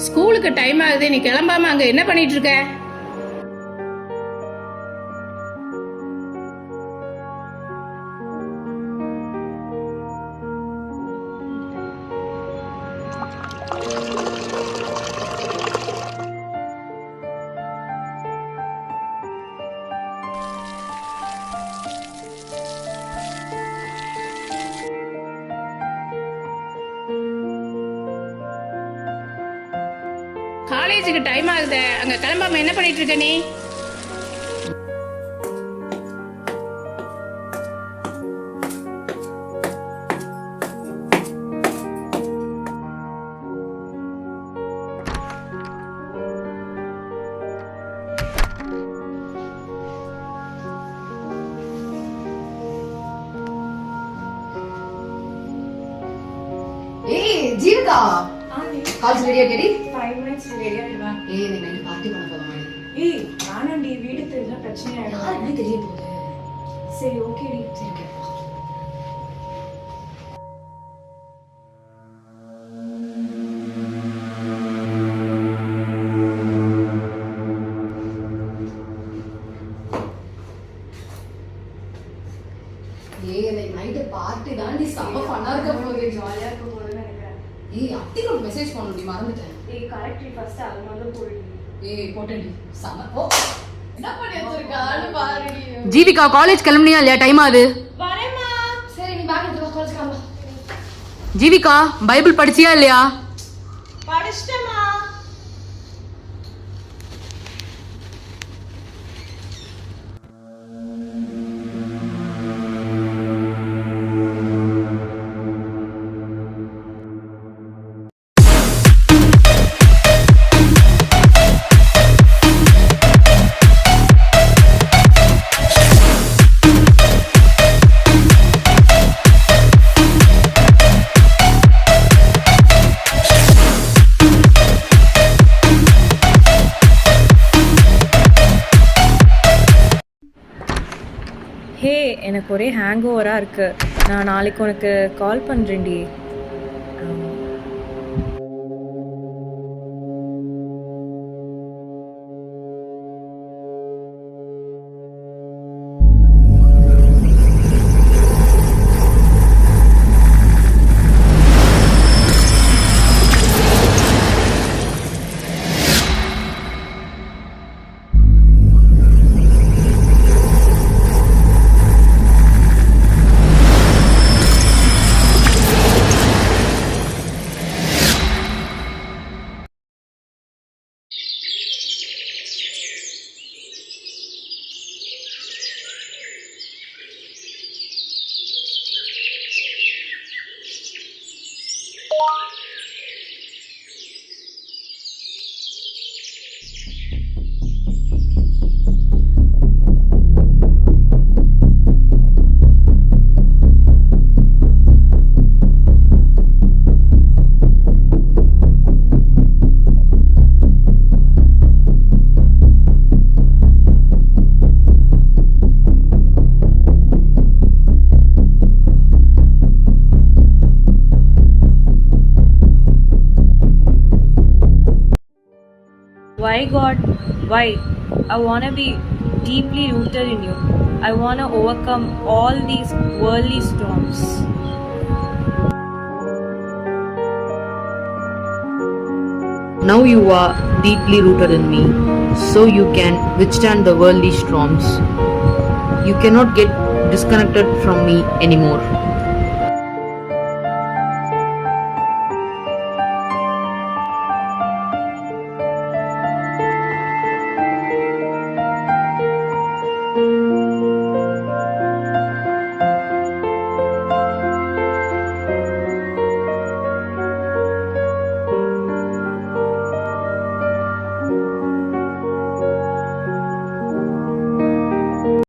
ஸ்கூலுக்கு டைம் ஆகுது, நீ கிளம்பாம அங்க என்ன பண்ணிட்டு இருக்க? காலேஜுக்கு டைம் ஆகுது, அங்க கிளம்பாம என்ன பண்ணிட்டு இருக்க நீ? ஏய் ஜீவிகா, காலேஜ் ரெடியா கேடி? 5 minutes ரெடியா இருவேன். ஏய் நீ நைட் பார்ட்டி பண்ண போறோமா? ஏய் நானண்டி வீட்டுக்கு தெரிஞ்சா பிரச்சனை ஆயிடும். யாருக்கு தெரிய போகுது? சரி ஓகேடி. சரி கேப்பா. ஏய் நைட் பார்ட்டி தாண்டி செம்ம ஃபன்னா இருக்க போகுது. ஜாலியா இருக்க போறேன்னு நினைக்கிறேன். ஏய் அத்திக்கு ஒரு மெசேஜ் பண்ணணும்டி, மறந்துட்டேன். ஏய் கரெக்ட்லி ஃபர்ஸ்ட் அது வந்து போயிடு. ஏய் போட்டேன்டி செம்ம. ஓ என்ன பண்ணி வச்சிருக்கான்னு பாருடி. ஜீவிகா காலேஜ் கிளம்புனியா இல்லையா? டைம் ஆகுது. வரேம்மா. சரி நீ பேக் எடுத்து வா, காலேஜ் கிளம்பு. ஜீவிகா பைபிள் படிச்சியா இல்லையா? படிச்சிட்டேம்மா. ஹே எனக்கு ஒரே ஹேங் ஓவராக இருக்குது. நான் நாளைக்கு உனக்கு கால் பண்ணுறேன்டி. Why God? Why? I want to be deeply rooted in you. I want to overcome all these worldly storms. Now you are deeply rooted in me, so you can withstand the worldly storms. You cannot get disconnected from me anymore.